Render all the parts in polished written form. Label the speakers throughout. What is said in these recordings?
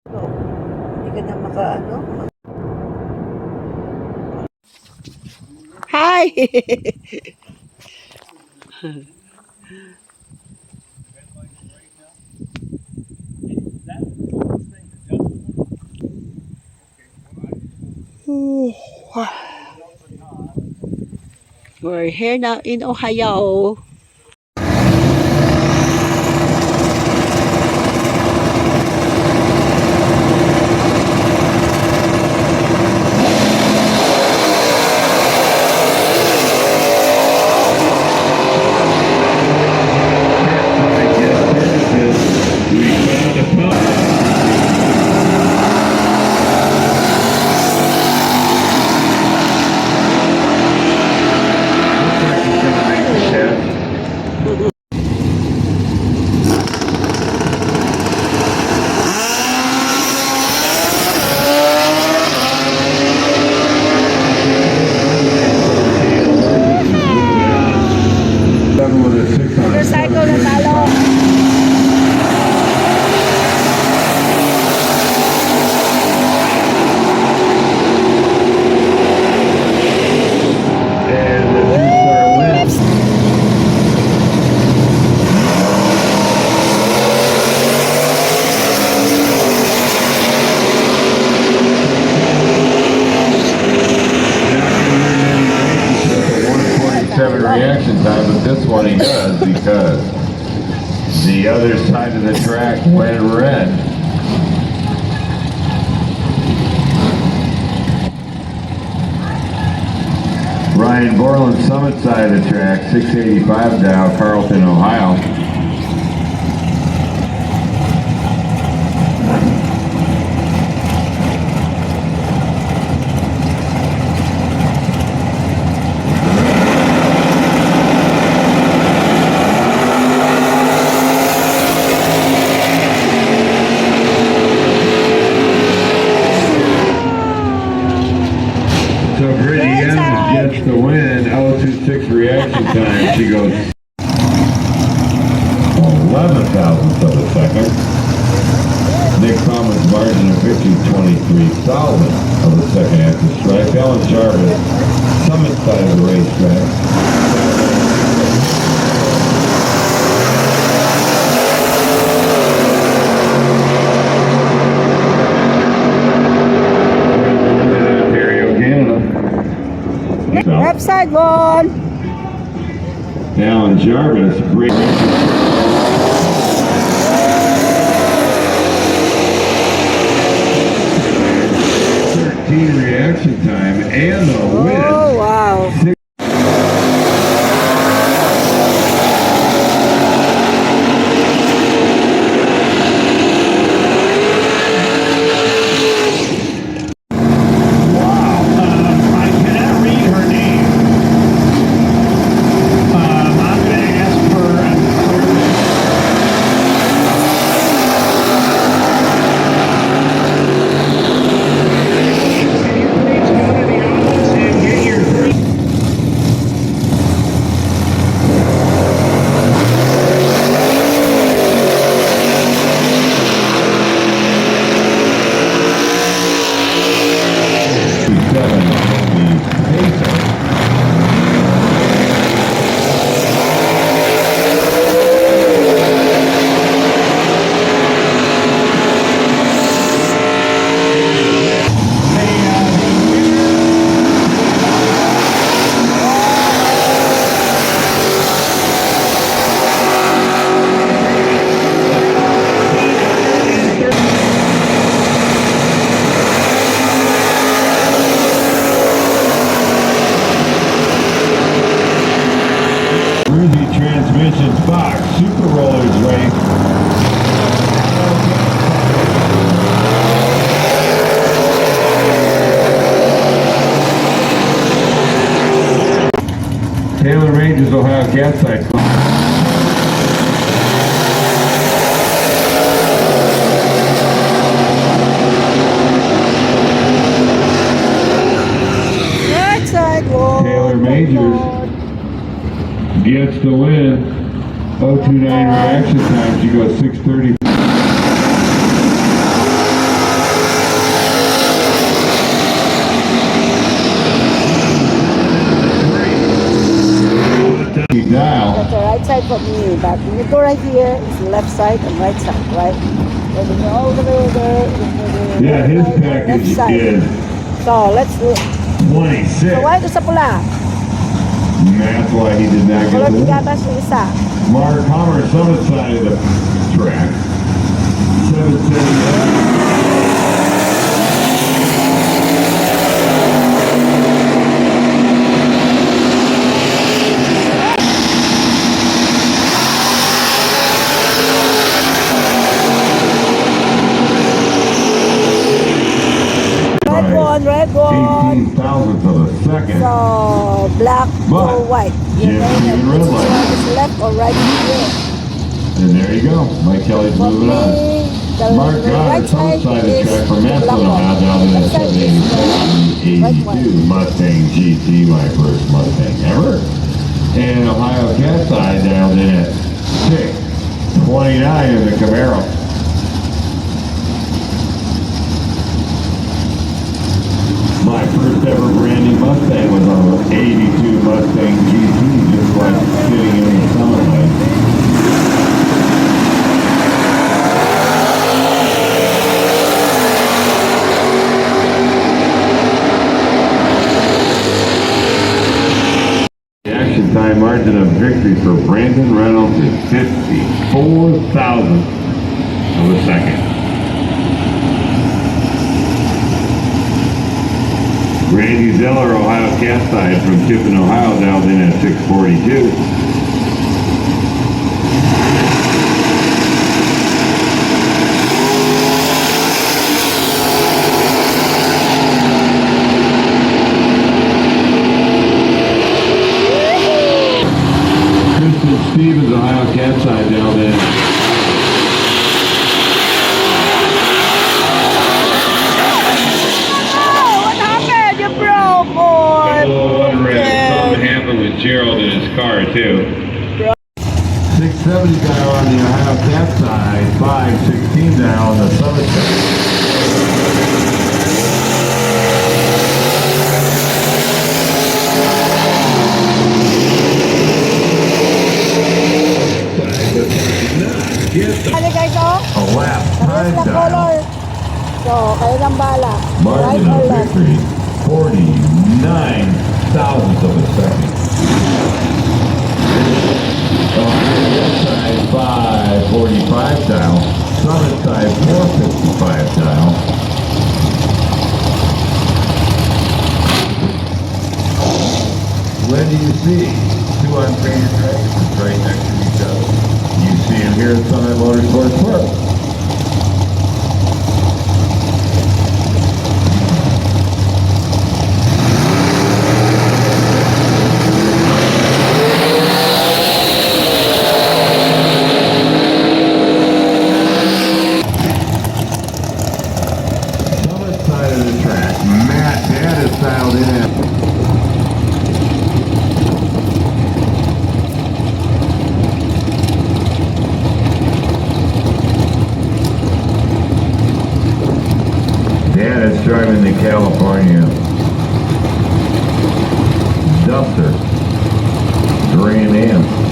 Speaker 1: Hindi ka na makaano. Hi! We're here now in Ohio. Motorcycle na talo.
Speaker 2: Reaction time, but this one he does because the other side of the track went red. Ryan Borland, Summit side of the track, 685 Dow, Carlton, Ohio. So Brittany Evans gets the win, 026 reaction time. She goes 11 thousandths of a second. Nick Thomas margin of 23 thousandths of a second after strike. Alan Jarvis, Summit side of the racetrack.
Speaker 1: Website one.
Speaker 2: Alan Jarvis, great. 13 reaction time and the win.
Speaker 1: Oh, wow.
Speaker 2: Transmissions box, Super Rollers race. Taylor Rangers, Ohio gas site. Taylor Majors gets the win. 029 reaction time. She goes 6:30.
Speaker 1: side from me, but when you go right here, it's left side and right side, right? And when you're all the way there,
Speaker 2: Yeah, his
Speaker 1: right, left
Speaker 2: package
Speaker 1: side.
Speaker 2: is
Speaker 1: So let's do.
Speaker 2: 26.
Speaker 1: So why ito sa pula?
Speaker 2: That's why he did not get
Speaker 1: Color
Speaker 2: the win.
Speaker 1: bigatas yung isa.
Speaker 2: Mark Palmer, summit side of the track. 778.
Speaker 1: Red one.
Speaker 2: 18 thousandths of a second.
Speaker 1: So black
Speaker 2: But,
Speaker 1: or white. You
Speaker 2: yeah,
Speaker 1: name it.
Speaker 2: green, red
Speaker 1: Which
Speaker 2: light.
Speaker 1: one is left or right here?
Speaker 2: And there you go. Mike Kelly's
Speaker 1: For
Speaker 2: moving on.
Speaker 1: me, the
Speaker 2: Mark
Speaker 1: right
Speaker 2: Goddard,
Speaker 1: side
Speaker 2: summit side of the
Speaker 1: is
Speaker 2: track from
Speaker 1: the
Speaker 2: Massillon,
Speaker 1: black
Speaker 2: Ohio,
Speaker 1: one.
Speaker 2: down in
Speaker 1: Left side is the right one.
Speaker 2: 82 Mustang GT, my first Mustang ever. And Ohio Cat side down in at 629 in the Camaro. My first ever brand new Mustang was an 82 Mustang GT, just like sitting in the sunlight. The action time margin of victory for Brandon Reynolds is 54 thousandths of a second. Randy Zeller, Ohio Cat side from Tiffin, Ohio, dialed in at 642. Kristen Stevens, Ohio Cat side, dialed in. Something happened with Gerald in his car too. 670 dial on the Ohio Cat side, 516 dial on the Summit side.
Speaker 1: Ano guys, oh?
Speaker 2: A lap
Speaker 1: Parehas
Speaker 2: time
Speaker 1: lang
Speaker 2: dial.
Speaker 1: color. So, kayo ng bala. Right
Speaker 2: Margin
Speaker 1: or
Speaker 2: of
Speaker 1: left?
Speaker 2: victory, 49 thousandths of a second. Ohio side 545 dial, Summit side 455 dial. When do you see two unpainted tractors right next to each other? You see them here at Summit Motorsports Park. Summit side of the track, Matt Dad is dialed in at Dad is driving the California Duster Grand Am.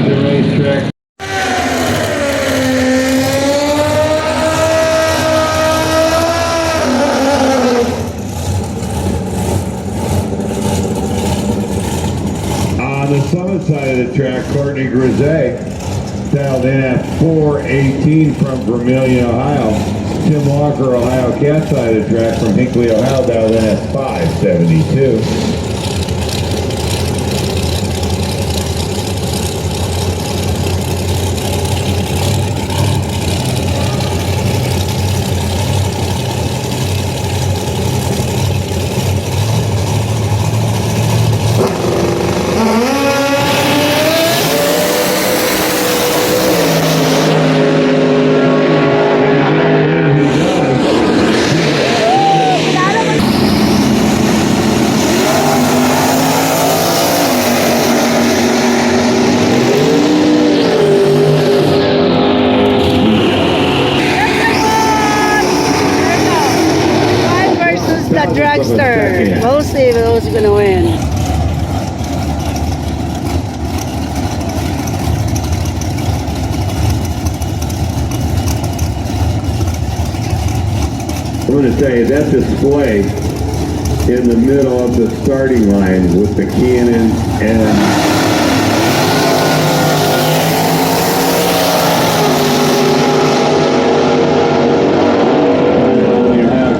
Speaker 2: The racetrack. On the Summit side of the track, Courtney Grisey dialed in at 418 from Vermilion, Ohio. Tim Walker, Ohio Cat side of the track from Hinkley, Ohio, dialed in at 572.
Speaker 1: dragster. We'll see who's gonna win.
Speaker 2: I'm going to tell you, that display in the middle of the starting line with the cannon and you have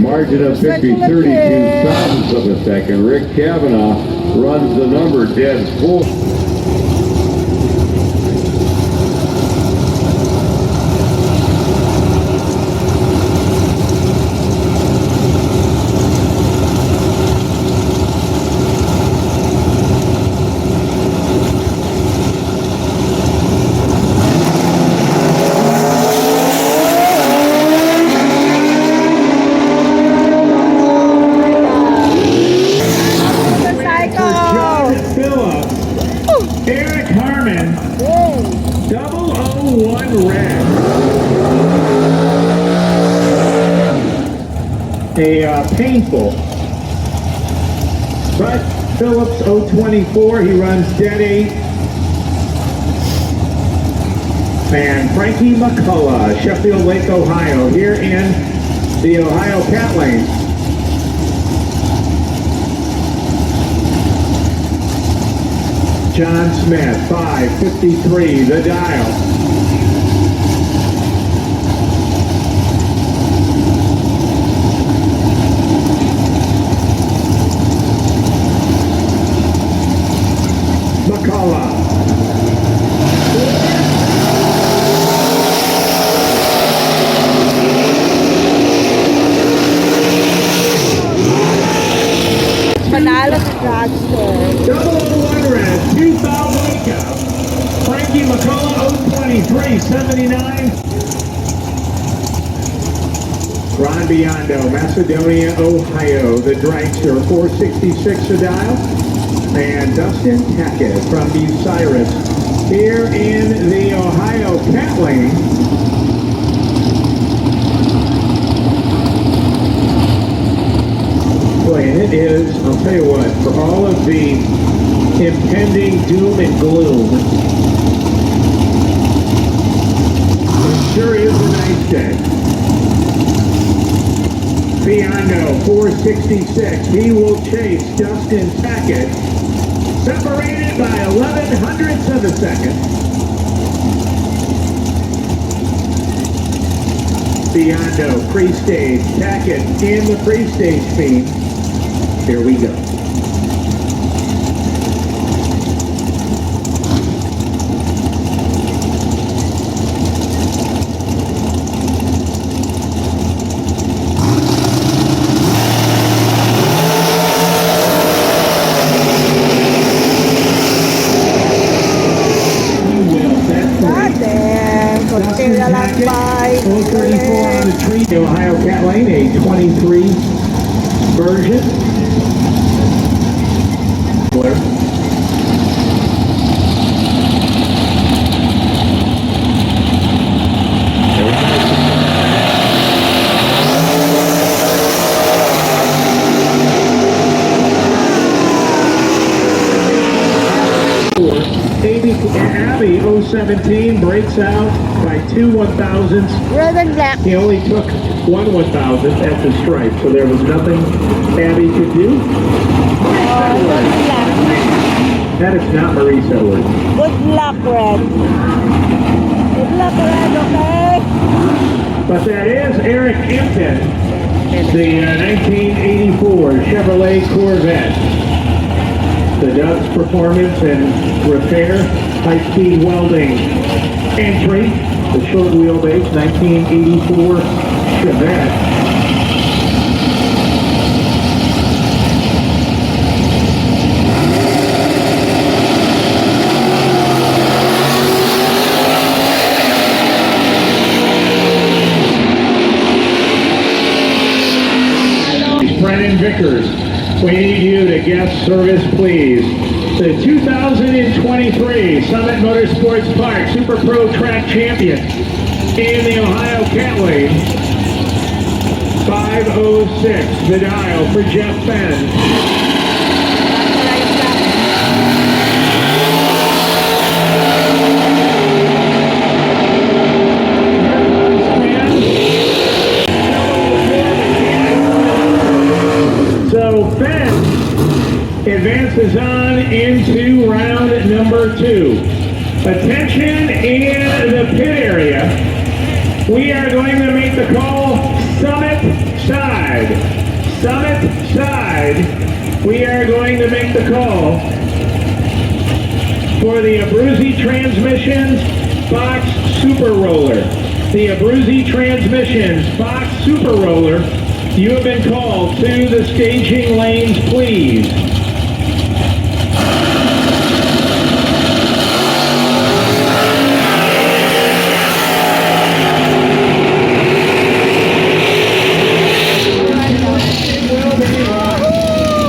Speaker 2: margin of 32 thousandths of a second. Rick Kavanaugh runs the number dead full. Painful, but Phillips 024, he runs dead 8. And Frankie McCullough, Sheffield Lake, Ohio, here in the Ohio Cat Lane. John Smith, 5:53, the dial.
Speaker 1: Panalo si Dragster.
Speaker 2: 001 red, 2,000 cap. Frankie McCullough, 023, 79. Ron Biondo, Macedonia, Ohio, the dragster, 466 a dial. And Dustin Tackett from Bucyrus, here in the Ohio Cat Lane. Boy, and it is, I'll tell you what, for all of the impending doom and gloom, it sure is a nice day. Biondo, 466, he will chase Dustin Tackett, separated by 11 hundredths of a second. Biondo, pre-stage, Tackett in the pre-stage feed. Here we go. The Ohio Cat Lane, a 23 version. Abby 017 breaks out by 2 1,000ths.
Speaker 1: Red and black.
Speaker 2: He only took 1 1,000th at the stripe, so there was nothing Abby could do. That is not Maurice Edwards.
Speaker 1: Good luck, Red. Good luck, Red, okay?
Speaker 2: But that is Eric Impton, the 1984 Chevrolet Corvette. The Doug's performance and repair, high-speed welding entry, the short wheelbase 1984 Chevette. Brennan Vickers, we need you to guest service, please. The 2023 Summit Motorsports Park Super Pro Track Champion.
Speaker 3: in the Ohio Cat Lane. 5:06 the dial for Jeff Fenn. So Fenn advances on into round number 2. Attention in the pit area. We are going to make the call summit side. Summit side. We are going to make the call for the Abruzzi Transmissions Fox Super Roller. The Abruzzi Transmissions Fox Super Roller. You have been called to the staging lanes, please.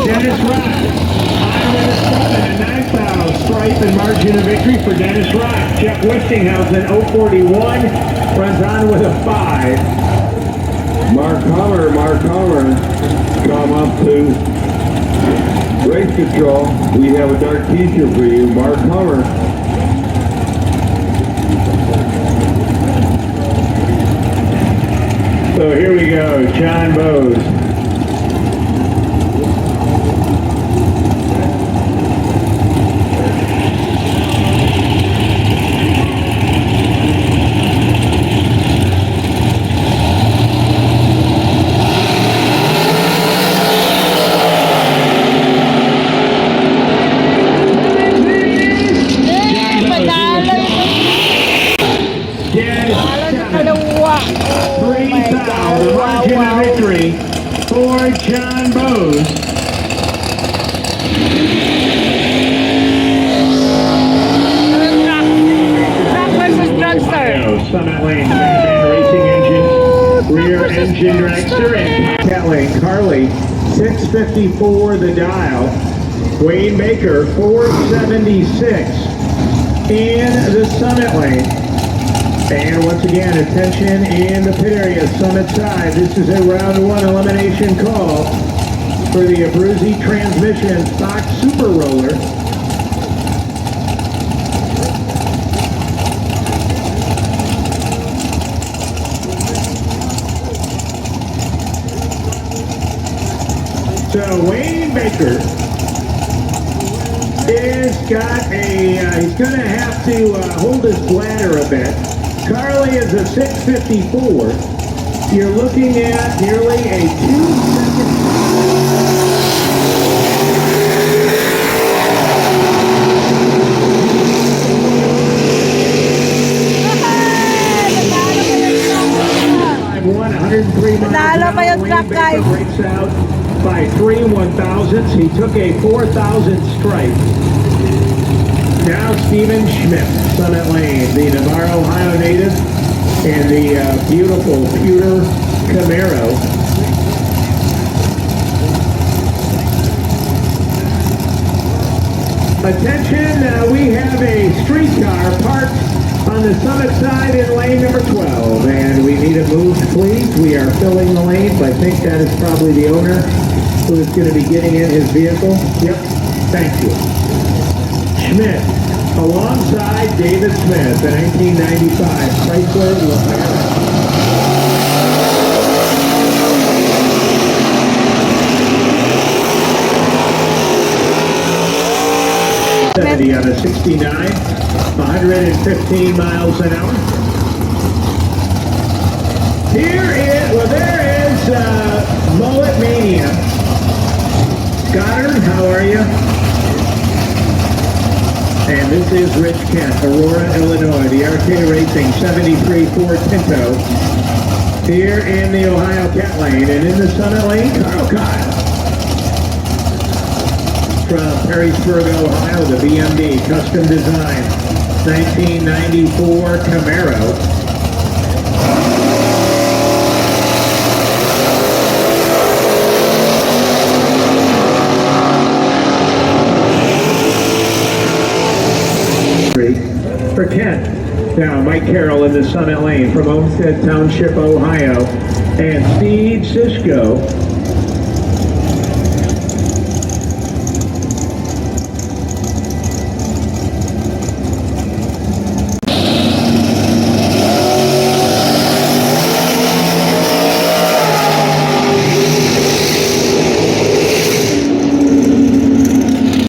Speaker 3: Dennis Rock, a 9,000 stripe and margin of victory for Dennis Rock. Jeff Westinghausen, 041, runs on with a 5.
Speaker 2: Mark Hummer, come up to race control. We have a dark t-shirt for you, Mark Hummer.
Speaker 3: So here we go, John Bowes. Victory for John Bowes.
Speaker 4: Truck versus drugstore.
Speaker 3: Summit Lane, racing engine, rear engine dragster, and Cat Lane. Carly, 654 the dial. Wayne Baker, 476 in the Summit Lane. And once again, attention in the pit area, Summit side. This is a round 1 elimination call for the Abruzzi Transmissions Fox Super Roller. So Wayne Baker is he's going to have to hold his bladder a bit. Carly is a 654. You're looking at nearly a 2-second.
Speaker 4: Nanalo pa yung truck, guys.
Speaker 3: Breaks out by 3 1,000ths. He took a 4,000 stripe. Now Stephen Schmidt, Summit Lane, the Navarre, Ohio native, and the beautiful pewter Camaro. Attention, we have a streetcar parked on the Summit side in lane number 12, and we need it moved, please. We are filling the lane, but I think that is probably the owner who is going to be getting in his vehicle. Yep, thank you. Schmidt, alongside David Smith, the 1995 Chrysler LeBaron. On a 69, 115 miles an hour. There is Mullet Mania. Goddard, how are you? And this is Rich Kent, Aurora, Illinois, the RK Racing 73 Ford Pinto. Here in the Ohio Cat Lane, and in the Summit Lane, Carl Kyle. From Perrysburg, Ohio, the BMD Custom Design 1994 Camaro. For Kent. Now, Mike Carroll in the Summit Lane from Olmsted Township, Ohio, and Steve Sisko.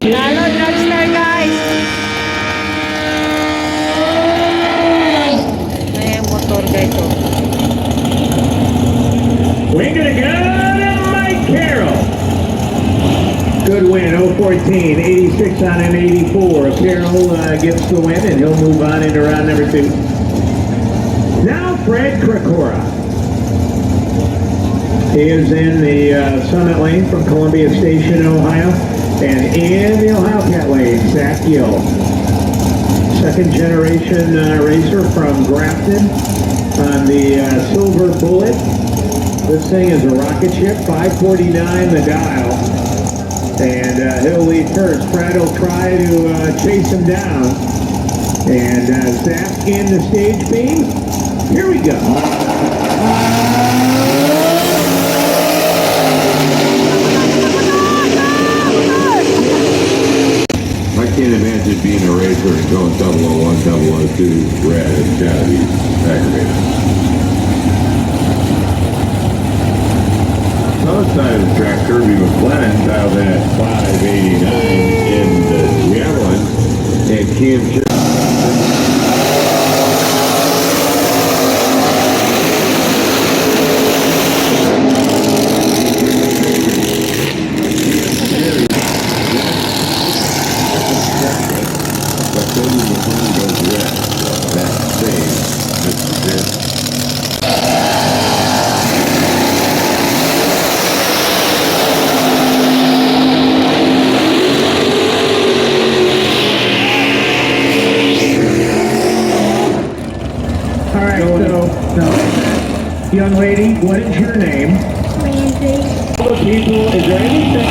Speaker 4: Lalo dragster guys. May motor guys oh.
Speaker 3: We're gonna go to Mike Carroll. Good win, 014, 86 on an 84. Carroll gets the win, and he'll move on into round number 2. Now Fred Krikora. He is in the Summit Lane from Columbia Station, Ohio. And in the Ohio Cat Lane, Zach Gill. Second generation racer from Grafton on the Silver Bullet. This thing is a rocket ship, 549 the dial. And he'll lead first. Fred will try to chase him down. And Zach in the stage beam. Here we go.
Speaker 2: I can't imagine being a racer and going 001, 002 red. It's gotta be aggravating. South side of the track, Kirby McLennan dialed in at 589 in the Javelin, and Cam
Speaker 3: Young lady, what is your name?
Speaker 5: Lindsay.
Speaker 3: Other people, is there anything?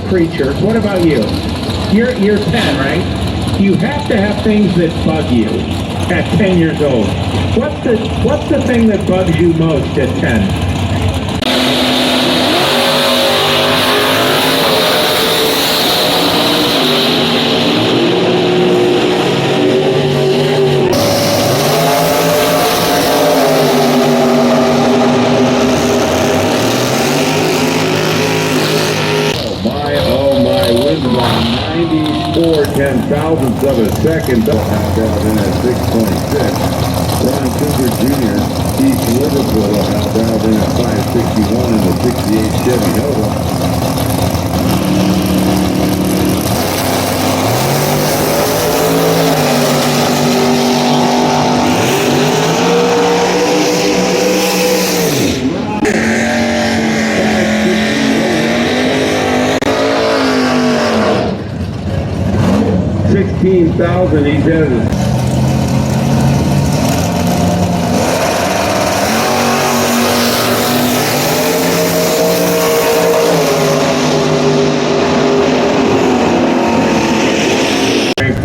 Speaker 3: Creature. What about you? You're 10, right? You have to have things that bug you at 10 years old. What's the thing that bugs you most at 10?
Speaker 2: 10,000ths of a second. Out in at 626. Ron Cooper Jr., East Liverpool, out in at 561 in the 68 Chevy Nova. $16,000 he does.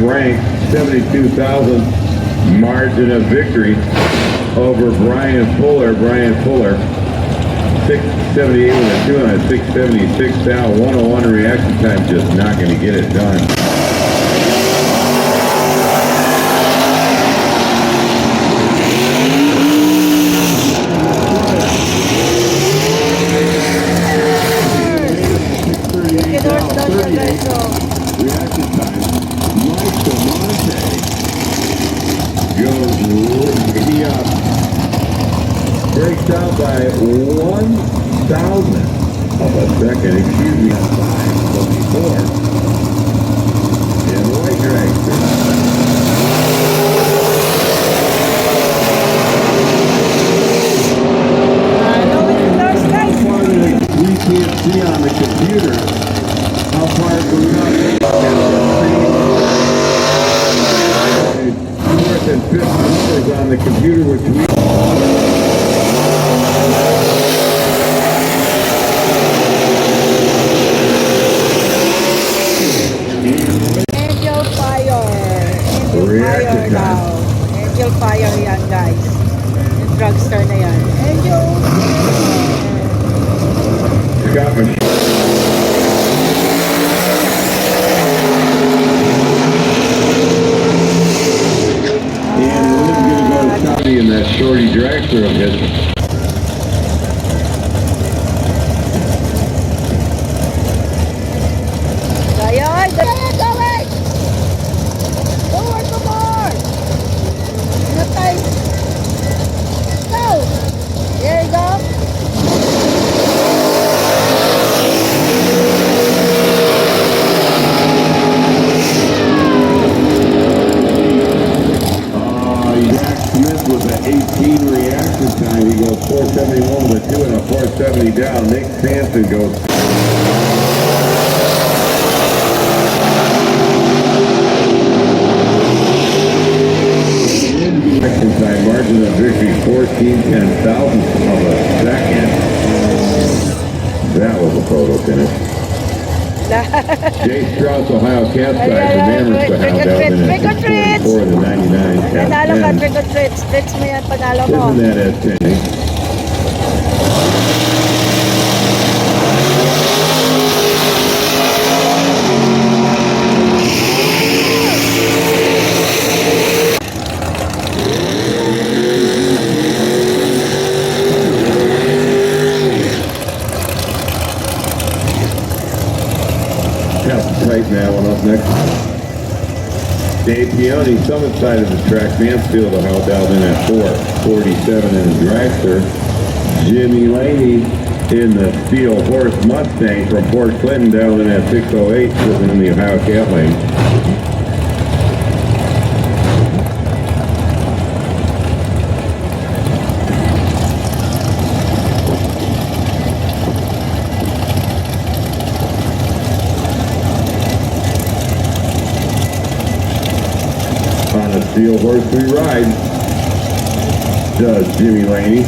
Speaker 2: Rank 72,000 margin of victory over Brian Fuller. 678 with a 2 on a 676 down, 101 reaction time, just not going to get it done. Reaction time, Mike Monte goes way up. Breaks out by 1,000 of a second, excuse me, on 524. And White Dragster. We can't see on the computer how far it goes up. Fourth and fifth numbers on the computer, which we Scott Machine. And Lynn's gonna go to Scotty in that shorty dragster of his.
Speaker 1: Kaya, dali, going! Forward, forward! Enough time. Go! There you go.
Speaker 2: Jack Smith with an 18 reaction time. He goes 471 with a 2 and a 470 down. Nick Sampson goes. Reaction time, margin of victory 14 thousandths of a second. That was a photo finish. Jay Strauss, Ohio Cast Guy from Amherst, Ohio, down in at 644 to 99.
Speaker 1: Panalo ka, trick or treat. Treats mo yan, panalo mo.
Speaker 2: Isn't that at 10? Tight now, one up next. Dave Pione, summit side of the track. Mansfield, Ohio, dialed in at 447 in the dragster. Jimmy Laney in the Steel Horse Mustang from Port Clinton, dialed in at 608, sitting in the Ohio Cat Lane. On a Steel Horse we ride, does Jimmy Laney.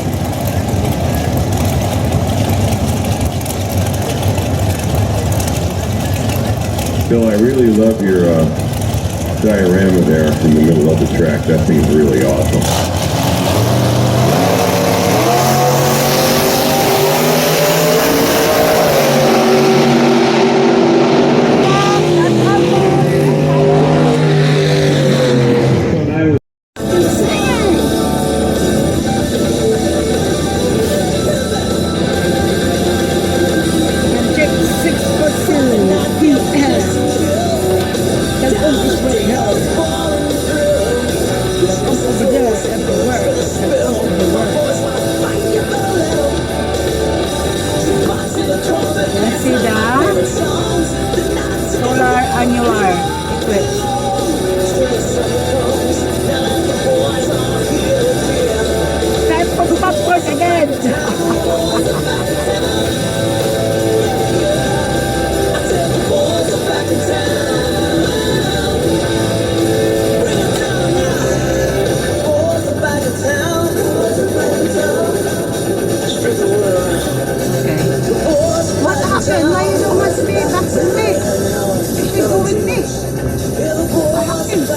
Speaker 2: Bill, I really love your diorama there in the middle of the track. That thing's really awesome.
Speaker 4: Annular eclipse. Time for popcorn again.
Speaker 1: What happened? Why you don't want me back with me? You should go with me. What happened?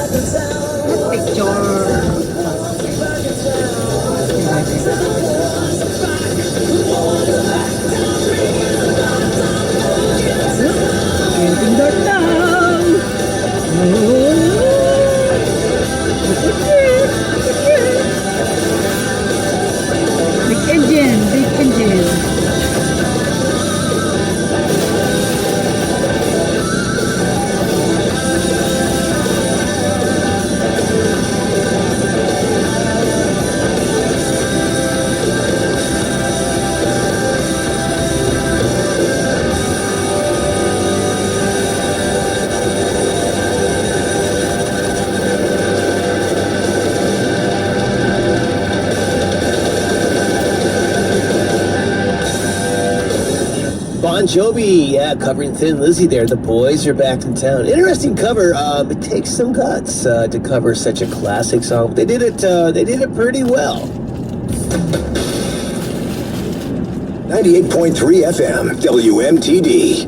Speaker 4: Big engine, big engine.
Speaker 5: Bon Jovi, yeah, covering Thin Lizzy there. The boys are back in town. Interesting cover. It takes some guts to cover such a classic song. They did it. They did it pretty well.
Speaker 6: 98.3 FM, WMTD.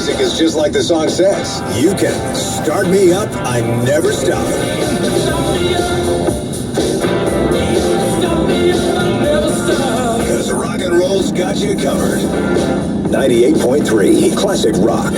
Speaker 6: music is just like the song says. You can start me up, I never stop. Because rock and roll's got you covered. 98.3 Classic Rock.